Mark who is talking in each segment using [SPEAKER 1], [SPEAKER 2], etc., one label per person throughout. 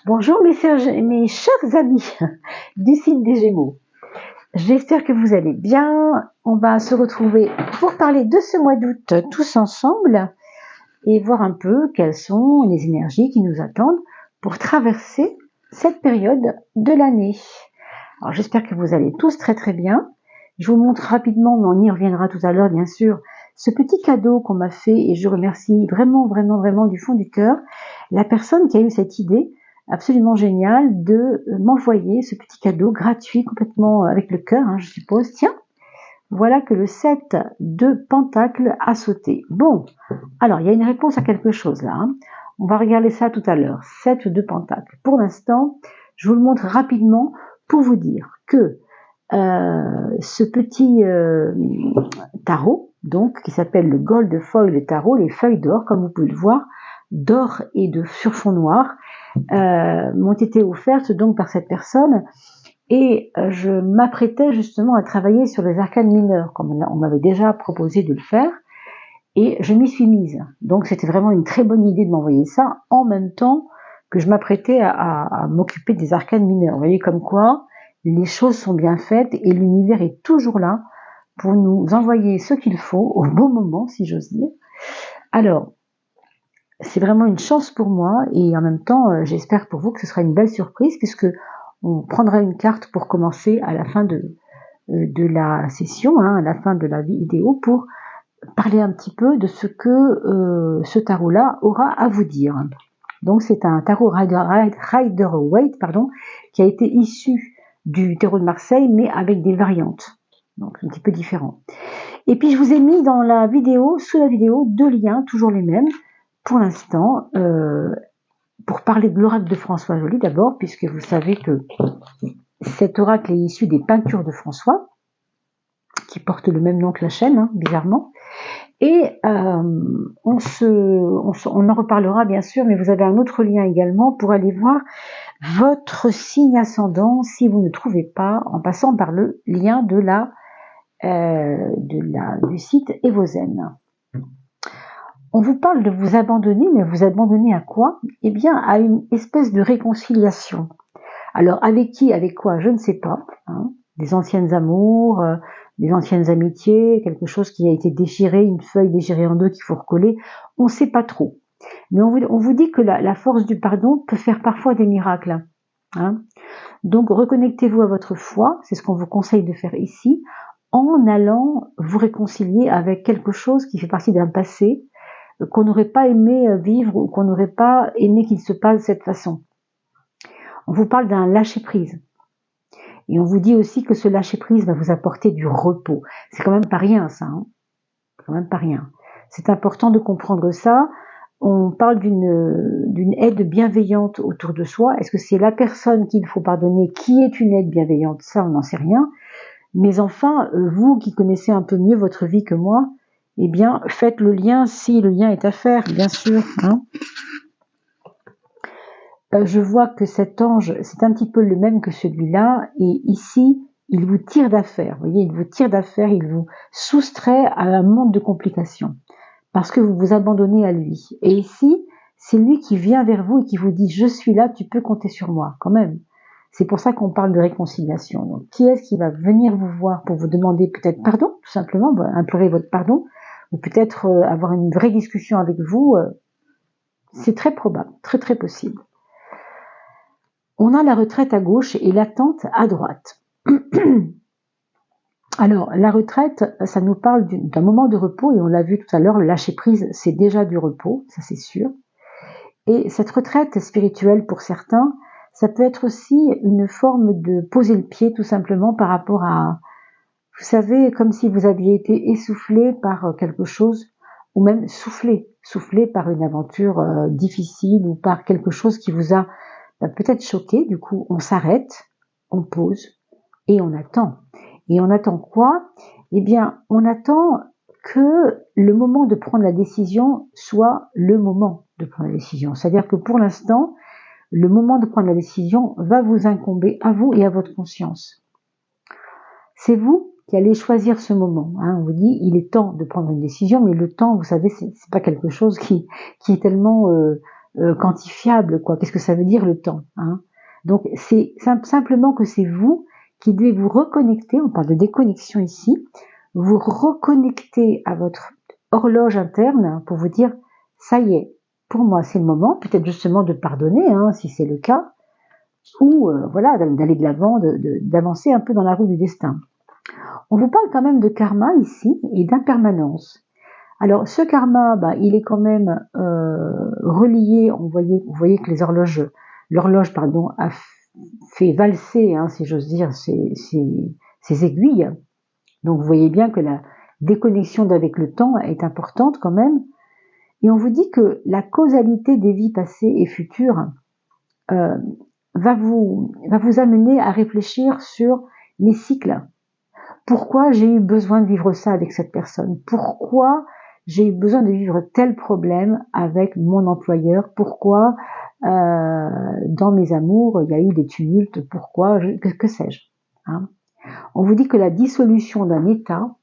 [SPEAKER 1] Bonjour mes chers amis du signe des Gémeaux. J'espère que vous allez bien. On va se retrouver pour parler de ce mois d'août tous ensemble et voir un peu quelles sont les énergies qui nous attendent pour traverser cette période de l'année. Alors j'espère que vous allez tous très très bien. Je vous montre rapidement, mais on y reviendra tout à l'heure bien sûr, ce petit cadeau qu'on m'a fait et je remercie vraiment du fond du cœur la personne qui a eu cette idée absolument géniale de m'envoyer ce petit cadeau gratuit, complètement avec le cœur, je suppose. Tiens, voilà que le 7 de Pentacle a sauté. Bon, alors il y a une réponse à quelque chose là. On va regarder ça tout à l'heure. 7 de Pentacle. Pour l'instant, je vous le montre rapidement pour vous dire que ce petit tarot, donc qui s'appelle le Gold Foil Tarot, les feuilles d'or, comme vous pouvez le voir, d'or et de sur fond noir, m'ont été offertes donc par cette personne et je m'apprêtais justement à travailler sur les arcanes mineurs comme on m'avait déjà proposé de le faire et je m'y suis mise. Donc c'était vraiment une très bonne idée de m'envoyer ça en même temps que je m'apprêtais à m'occuper des arcanes mineurs. Vous voyez comme quoi les choses sont bien faites et l'univers est toujours là pour nous envoyer ce qu'il faut au bon moment, si j'ose dire. Alors, c'est vraiment une chance pour moi et en même temps, j'espère pour vous que ce sera une belle surprise puisque on prendra une carte pour commencer à la fin de la session, à la fin de la vidéo, pour parler un petit peu de ce que ce tarot-là aura à vous dire. Donc c'est un tarot Rider-Waite, qui a été issu du tarot de Marseille, mais avec des variantes, donc un petit peu différent. Et puis je vous ai mis dans la vidéo, sous la vidéo, 2 liens, toujours les mêmes, pour l'instant, pour parler de l'oracle de François Joly d'abord, puisque vous savez que cet oracle est issu des peintures de François, qui portent le même nom que la chaîne, bizarrement. Et on en reparlera bien sûr, mais vous avez un autre lien également pour aller voir votre signe ascendant si vous ne trouvez pas, en passant par le lien du site Evozen. On vous parle de vous abandonner, mais vous abandonner à quoi? Eh bien, à une espèce de réconciliation. Alors, avec qui, avec quoi? Je ne sais pas. Des anciennes amours, des anciennes amitiés, quelque chose qui a été déchiré, une feuille déchirée en deux qu'il faut recoller. On ne sait pas trop. Mais on vous dit que la force du pardon peut faire parfois des miracles. Donc, reconnectez-vous à votre foi. C'est ce qu'on vous conseille de faire ici, en allant vous réconcilier avec quelque chose qui fait partie d'un passé, qu'on n'aurait pas aimé vivre ou qu'on n'aurait pas aimé qu'il se passe de cette façon. On vous parle d'un lâcher-prise. Et on vous dit aussi que ce lâcher-prise va vous apporter du repos. C'est quand même pas rien ça. C'est quand même pas rien. C'est important de comprendre ça. On parle d'une aide bienveillante autour de soi. Est-ce que c'est la personne qu'il faut pardonner qui est une aide bienveillante? Ça, on n'en sait rien. Mais enfin, vous qui connaissez un peu mieux votre vie que moi, eh bien, faites le lien si le lien est à faire, bien sûr. Je vois que cet ange, c'est un petit peu le même que celui-là, et ici, il vous tire d'affaire. Vous voyez, il vous tire d'affaire, il vous soustrait à un monde de complications, parce que vous vous abandonnez à lui. Et ici, c'est lui qui vient vers vous et qui vous dit « Je suis là, tu peux compter sur moi », quand même. C'est pour ça qu'on parle de réconciliation. Donc, qui est-ce qui va venir vous voir pour vous demander peut-être pardon, tout simplement, implorer votre pardon, ou peut-être avoir une vraie discussion avec vous? C'est très probable, très très possible. On a la retraite à gauche et l'attente à droite. Alors, la retraite, ça nous parle d'un moment de repos, et on l'a vu tout à l'heure, le lâcher-prise, c'est déjà du repos, ça c'est sûr. Et cette retraite spirituelle, pour certains, ça peut être aussi une forme de poser le pied, tout simplement, par rapport à, vous savez, comme si vous aviez été essoufflé par quelque chose, ou même soufflé par une aventure difficile, ou par quelque chose qui vous a peut-être choqué. Du coup, on s'arrête, on pose, et on attend. Et on attend quoi? Eh bien, on attend que le moment de prendre la décision soit le moment de prendre la décision. C'est-à-dire que pour l'instant, le moment de prendre la décision va vous incomber à vous et à votre conscience. C'est vous qui allez choisir ce moment. On vous dit, il est temps de prendre une décision, mais le temps, vous savez, c'est pas quelque chose qui est tellement quantifiable, quoi. Qu'est-ce que ça veut dire le temps, hein? Donc c'est simplement que c'est vous qui devez vous reconnecter, on parle de déconnexion ici, vous reconnecter à votre horloge interne pour vous dire, ça y est, pour moi c'est le moment, peut-être justement de pardonner, hein, si c'est le cas, ou voilà, d'aller de l'avant, d'avancer un peu dans la roue du destin. On vous parle quand même de karma ici et d'impermanence. Alors ce karma, il est quand même relié, vous voyez que l'horloge a fait valser, hein, si j'ose dire, ses aiguilles. Donc vous voyez bien que la déconnexion avec le temps est importante quand même. Et on vous dit que la causalité des vies passées et futures va vous amener à réfléchir sur les cycles. Pourquoi j'ai eu besoin de vivre ça avec cette personne? Pourquoi j'ai eu besoin de vivre tel problème avec mon employeur? Pourquoi dans mes amours il y a eu des tumultes? Pourquoi? Que sais-je, hein? On vous dit que la dissolution d'un état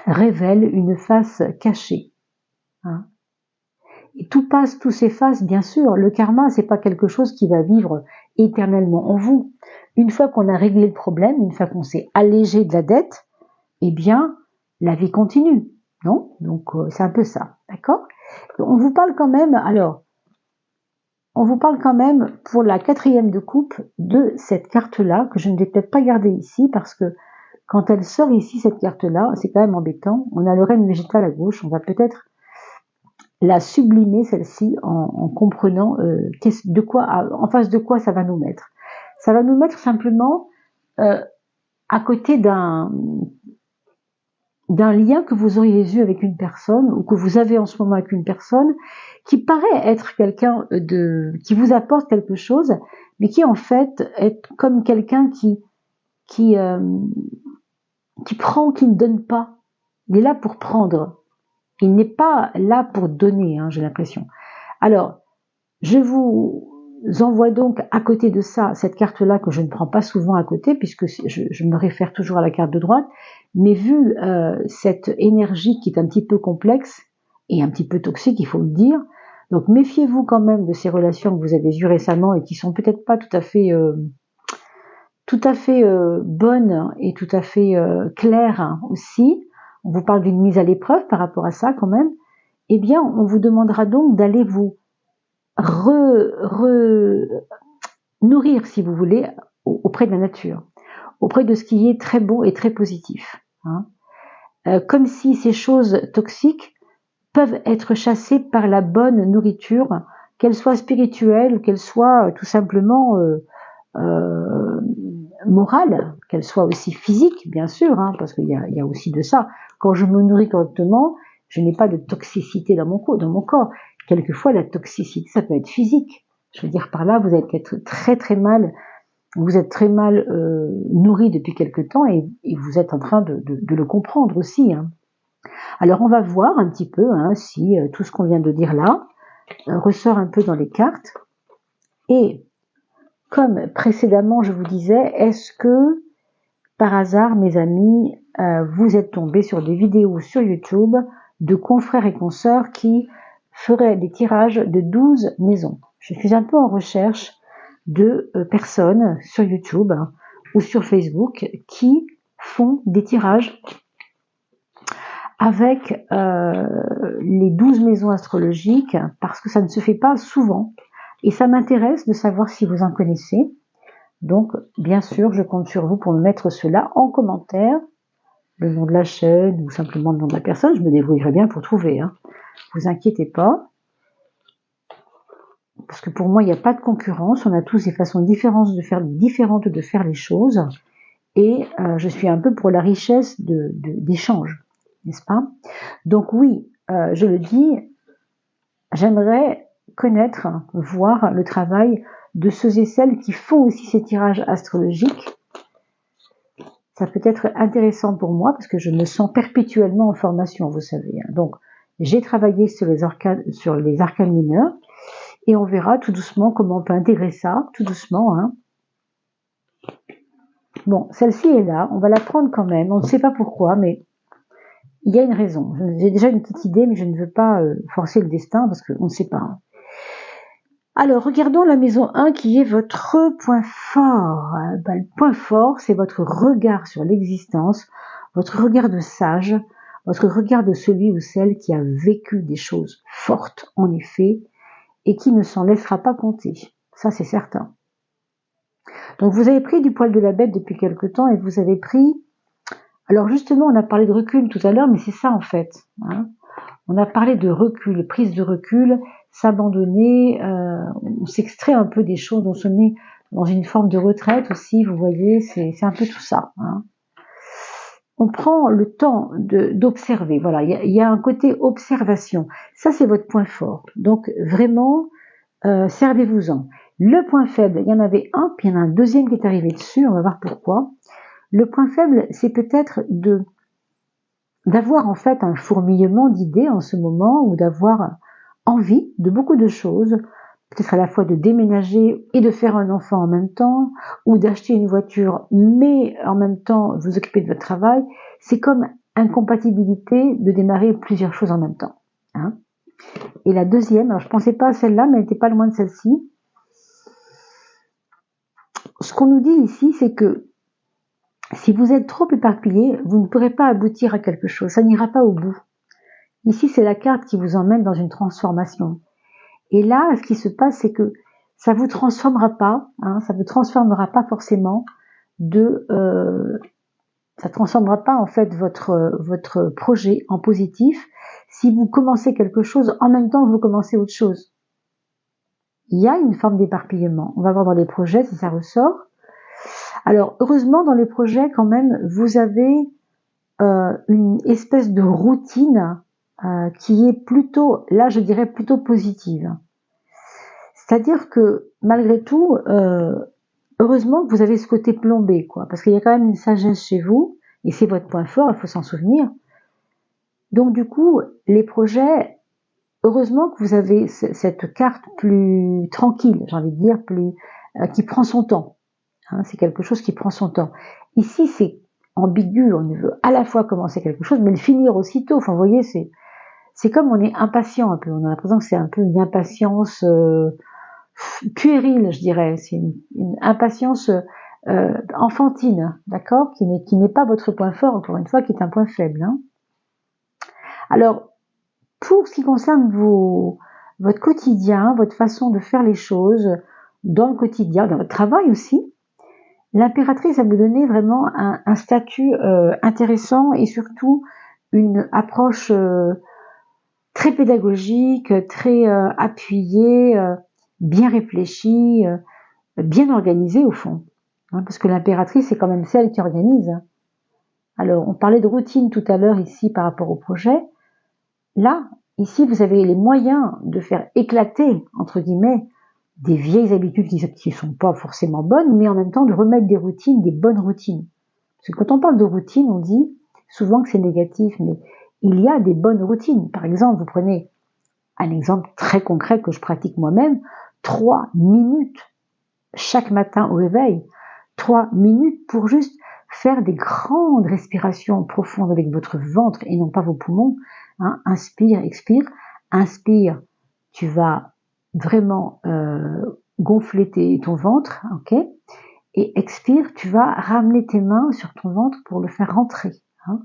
[SPEAKER 1] révèle une face cachée, hein? Et tout passe, tout s'efface, bien sûr. Le karma, c'est pas quelque chose qui va vivre éternellement en vous. Une fois qu'on a réglé le problème, une fois qu'on s'est allégé de la dette, eh bien, la vie continue, non? Donc, c'est un peu ça, d'accord? On vous parle quand même, pour la 4e de coupe de cette carte-là, que je ne vais peut-être pas garder ici, parce que quand elle sort ici, cette carte-là, c'est quand même embêtant. On a le règne végétal à gauche, on va peut-être la sublimer, celle-ci, en comprenant en face de quoi ça va nous mettre. Ça va nous mettre simplement à côté d'un lien que vous auriez eu avec une personne, ou que vous avez en ce moment avec une personne, qui paraît être quelqu'un qui vous apporte quelque chose, mais qui en fait est comme quelqu'un qui prend, qui ne donne pas. Il est là pour prendre. Il n'est pas là pour donner, hein, j'ai l'impression. Alors, je vous envoie donc à côté de ça, cette carte-là que je ne prends pas souvent à côté, puisque je me réfère toujours à la carte de droite, mais vu cette énergie qui est un petit peu complexe et un petit peu toxique, il faut le dire, donc méfiez-vous quand même de ces relations que vous avez eues récemment et qui sont peut-être pas tout à fait bonnes et tout à fait claires, hein, aussi. On vous parle d'une mise à l'épreuve par rapport à ça quand même. Eh bien, on vous demandera donc d'aller vous nourrir, si vous voulez, auprès de la nature, auprès de ce qui est très beau et très positif, hein. Comme si ces choses toxiques peuvent être chassées par la bonne nourriture, qu'elle soit spirituelle ou qu'elle soit tout simplement morale, qu'elle soit aussi physique, bien sûr, hein, parce qu'il y a aussi de ça. Quand je me nourris correctement, je n'ai pas de toxicité dans mon corps. Quelquefois, la toxicité, ça peut être physique. Je veux dire par là, vous êtes très mal nourri depuis quelque temps et vous êtes en train de le comprendre aussi, hein. Alors, on va voir un petit peu, hein, si tout ce qu'on vient de dire là ressort un peu dans les cartes. Et comme précédemment, je vous disais, est-ce que par hasard, mes amis, vous êtes tombés sur des vidéos sur YouTube de confrères et consoeurs qui feraient des tirages de 12 maisons? Je suis un peu en recherche de personnes sur YouTube, hein, ou sur Facebook qui font des tirages avec les 12 maisons astrologiques, parce que ça ne se fait pas souvent. Et ça m'intéresse de savoir si vous en connaissez. Donc, bien sûr, je compte sur vous pour me mettre cela en commentaire, le nom de la chaîne ou simplement le nom de la personne. Je me débrouillerai bien pour trouver, hein. Vous inquiétez pas. Parce que pour moi, il n'y a pas de concurrence. On a tous des façons différentes de faire les choses. Et je suis un peu pour la richesse d'échanges, n'est-ce pas? Donc oui, je le dis, j'aimerais connaître, voir le travail de ceux et celles qui font aussi ces tirages astrologiques. Ça peut être intéressant pour moi parce que je me sens perpétuellement en formation, vous savez, hein. Donc, j'ai travaillé sur les arcanes mineurs et on verra tout doucement comment on peut intégrer ça, tout doucement, hein. Bon, celle-ci est là, on va la prendre quand même, on ne sait pas pourquoi, mais il y a une raison. J'ai déjà une petite idée, mais je ne veux pas forcer le destin parce qu'on ne sait pas, hein. Alors, regardons la maison 1 qui est votre point fort. Le point fort, c'est votre regard sur l'existence, votre regard de sage, votre regard de celui ou celle qui a vécu des choses fortes, en effet, et qui ne s'en laissera pas compter. Ça, c'est certain. Donc, vous avez pris du poil de la bête depuis quelque temps et vous avez pris... Alors, justement, on a parlé de recul tout à l'heure, mais c'est ça, en fait. Hein. On a parlé de recul, prise de recul, s'abandonner, on s'extrait un peu des choses, on se met dans une forme de retraite aussi, vous voyez, c'est un peu tout ça. Hein. On prend le temps d'observer, voilà, il y a un côté observation, ça c'est votre point fort, donc vraiment, servez-vous-en. Le point faible, il y en avait un, puis il y en a un deuxième qui est arrivé dessus, on va voir pourquoi. Le point faible, c'est peut-être d'avoir en fait un fourmillement d'idées en ce moment, ou d'avoir envie de beaucoup de choses, peut-être à la fois de déménager et de faire un enfant en même temps, ou d'acheter une voiture, mais en même temps vous occuper de votre travail. C'est comme incompatibilité de démarrer plusieurs choses en même temps. Hein. Et la deuxième, alors je pensais pas à celle-là, mais elle n'était pas loin de celle-ci. Ce qu'on nous dit ici, c'est que si vous êtes trop éparpillé, vous ne pourrez pas aboutir à quelque chose, ça n'ira pas au bout. Ici, c'est la carte qui vous emmène dans une transformation. Et là, ce qui se passe, c'est que ça vous transformera pas, hein, ça vous transformera pas forcément ça transformera pas en fait votre projet en positif. Si vous commencez quelque chose, en même temps vous commencez autre chose. Il y a une forme d'éparpillement. On va voir dans les projets si ça ressort. Alors heureusement dans les projets quand même vous avez une espèce de routine qui est plutôt, là je dirais plutôt positive. C'est-à-dire que malgré tout, heureusement que vous avez ce côté plombé, quoi, parce qu'il y a quand même une sagesse chez vous, et c'est votre point fort, il faut s'en souvenir. Donc du coup, les projets, heureusement que vous avez cette carte plus tranquille, j'ai envie de dire, plus qui prend son temps. Hein, c'est quelque chose qui prend son temps. Ici, c'est ambigu, on veut à la fois commencer quelque chose, mais le finir aussitôt. Enfin, vous voyez, c'est comme on est impatient un peu. On a l'impression que c'est un peu une impatience puérile, je dirais. C'est une impatience enfantine, d'accord, qui n'est pas votre point fort, encore une fois, qui est un point faible. Hein. Alors, pour ce qui concerne votre quotidien, votre façon de faire les choses dans le quotidien, dans votre travail aussi, l'impératrice va vous donner vraiment un statut intéressant et surtout une approche très pédagogique, très appuyée, bien réfléchie, bien organisée au fond. Hein, parce que l'impératrice, c'est quand même celle qui organise. Alors, on parlait de routine tout à l'heure ici par rapport au projet. Là, ici, vous avez les moyens de faire éclater, entre guillemets, des vieilles habitudes qui ne sont pas forcément bonnes, mais en même temps de remettre des routines, des bonnes routines. Parce que quand on parle de routine, on dit souvent que c'est négatif, mais il y a des bonnes routines. Par exemple, vous prenez un exemple très concret que je pratique moi-même, 3 minutes chaque matin au réveil, 3 minutes pour juste faire des grandes respirations profondes avec votre ventre et non pas vos poumons. Hein, inspire, expire. Inspire, tu vas vraiment gonfler ton ventre, ok. Et expire, tu vas ramener tes mains sur ton ventre pour le faire rentrer. Hein.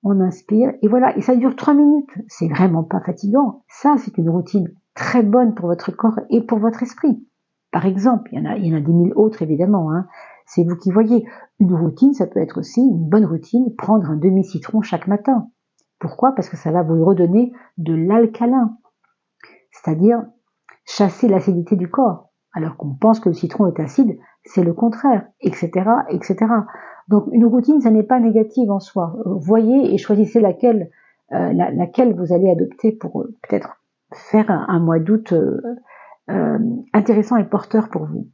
[SPEAKER 1] On inspire et voilà, et ça dure 3 minutes. C'est vraiment pas fatigant. Ça, c'est une routine très bonne pour votre corps et pour votre esprit. Par exemple, il y en a des mille autres évidemment. Hein. C'est vous qui voyez. Une routine, ça peut être aussi une bonne routine, prendre un demi-citron chaque matin. Pourquoi? Parce que ça va vous redonner de l'alcalin, c'est-à-dire chasser l'acidité du corps. Alors qu'on pense que le citron est acide, c'est le contraire, etc., etc. Donc une routine, ça n'est pas négative en soi. Voyez et choisissez laquelle vous allez adopter pour peut-être faire un mois d'août intéressant et porteur pour vous.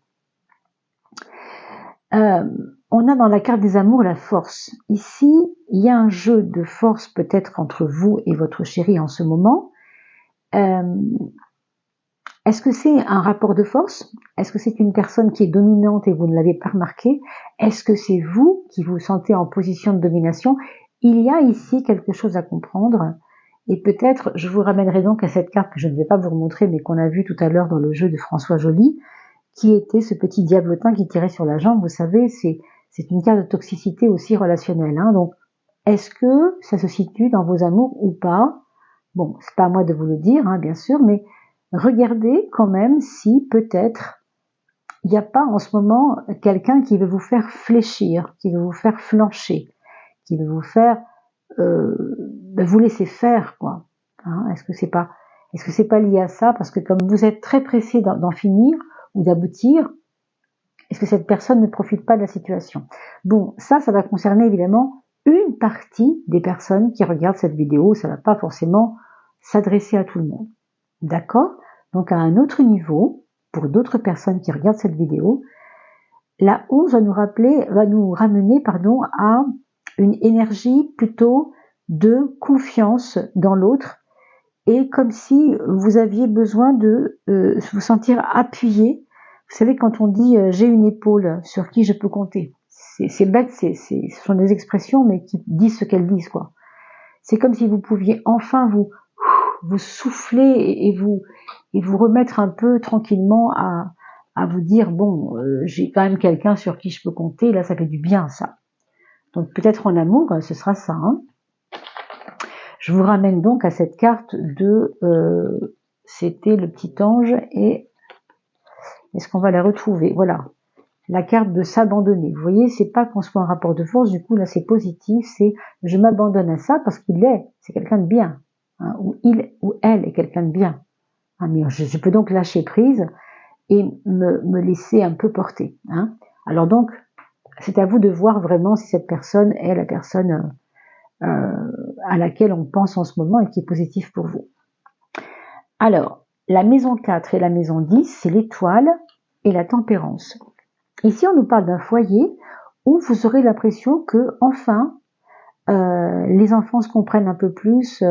[SPEAKER 1] On a dans la carte des amours la force. Ici, il y a un jeu de force peut-être entre vous et votre chéri en ce moment. Est-ce que c'est un rapport de force? Est-ce que c'est une personne qui est dominante et vous ne l'avez pas remarqué? Est-ce que c'est vous qui vous sentez en position de domination? Il y a ici quelque chose à comprendre. Et peut-être, je vous ramènerai donc à cette carte que je ne vais pas vous remontrer, mais qu'on a vue tout à l'heure dans le jeu de François Joly, qui était ce petit diablotin qui tirait sur la jambe. Vous savez, c'est une carte de toxicité aussi relationnelle. Hein. Donc, est-ce que ça se situe dans vos amours ou pas? Bon, c'est pas à moi de vous le dire, hein, bien sûr, mais regardez quand même si peut-être il n'y a pas en ce moment quelqu'un qui veut vous faire fléchir, qui veut vous faire flancher, qui veut vous faire vous laisser faire, quoi. Hein, est-ce que c'est pas lié à ça? Parce que comme vous êtes très pressé d'en finir ou d'aboutir, est-ce que cette personne ne profite pas de la situation? Bon, ça va concerner évidemment une partie des personnes qui regardent cette vidéo. Ça va pas forcément s'adresser à tout le monde. D'accord? Donc à un autre niveau, pour d'autres personnes qui regardent cette vidéo, la 11 va nous ramener à une énergie plutôt de confiance dans l'autre, et comme si vous aviez besoin de vous sentir appuyé. Vous savez, quand on dit j'ai une épaule sur qui je peux compter, c'est bête, ce sont des expressions mais qui disent ce qu'elles disent, quoi. C'est comme si vous pouviez enfin vous souffler et vous remettre un peu tranquillement à vous dire bon, j'ai quand même quelqu'un sur qui je peux compter. Là, ça fait du bien, ça. Donc peut-être en amour, ce sera ça. Hein. Je vous ramène donc à cette carte de c'était le petit ange, et est-ce qu'on va la retrouver? Voilà, la carte de s'abandonner. Vous voyez, c'est pas qu'on soit en rapport de force, du coup là c'est positif, c'est je m'abandonne à ça parce c'est quelqu'un de bien, hein, ou il ou elle est quelqu'un de bien. Hein, mais je peux donc lâcher prise et me laisser un peu porter. Hein. Alors donc, c'est à vous de voir vraiment si cette personne est la personne à laquelle on pense en ce moment et qui est positive pour vous. Alors, la maison 4 et la maison 10, c'est l'étoile et la tempérance. Ici, on nous parle d'un foyer où vous aurez l'impression que, enfin, les enfants se comprennent un peu plus,